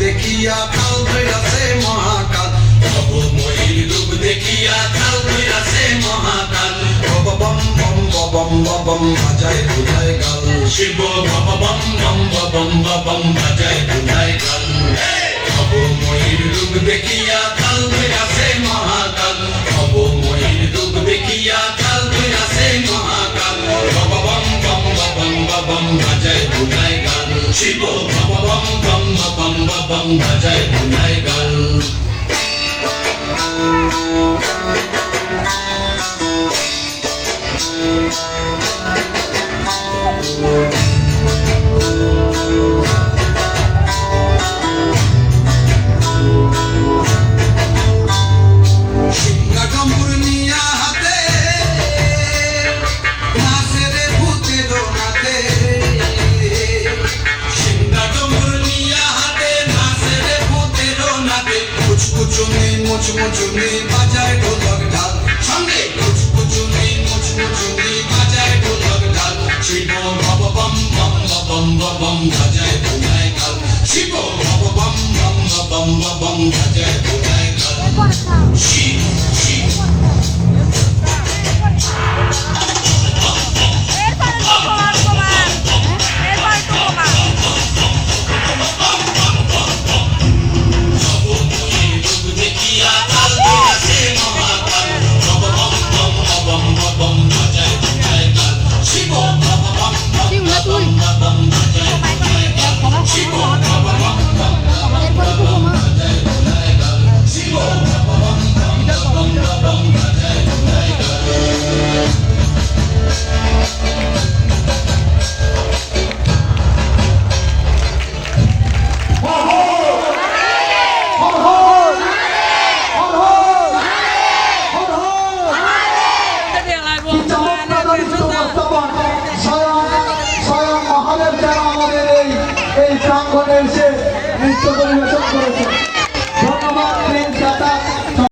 দেখিয়া কাল ধইরাছে মহাকাল, প্রভু মহির রূপ দেখিয়া কাল ধইরাছে মহাকাল। বম বম বম বম বাজায় বুঝায় গাল, শিব বম বম বম বম বম বাজায় বুঝায় গাল। প্রভু মহির রূপ দেখিয়া কাল ধইরাছে মহাকাল, প্রভু মহির রূপ দেখিয়া কাল ধইরাছে মহাকাল। বম বম বম বম বম বাজায় বুঝায় গাল, শিব বম বম বম বম বম বাজায় বুঝায় গাল। মুচমুচুনি বাজায় ঢোলক ঢাল, সঙ্গে মুচমুচুনি মুচমুচুনি বাজায় ঢোলক ঢাল। শিব ভব বম বম বম বম বাজায় বুঝায় গাল, শিব ভব বম বম বম বম বাজায় বুঝায় গাল। শিব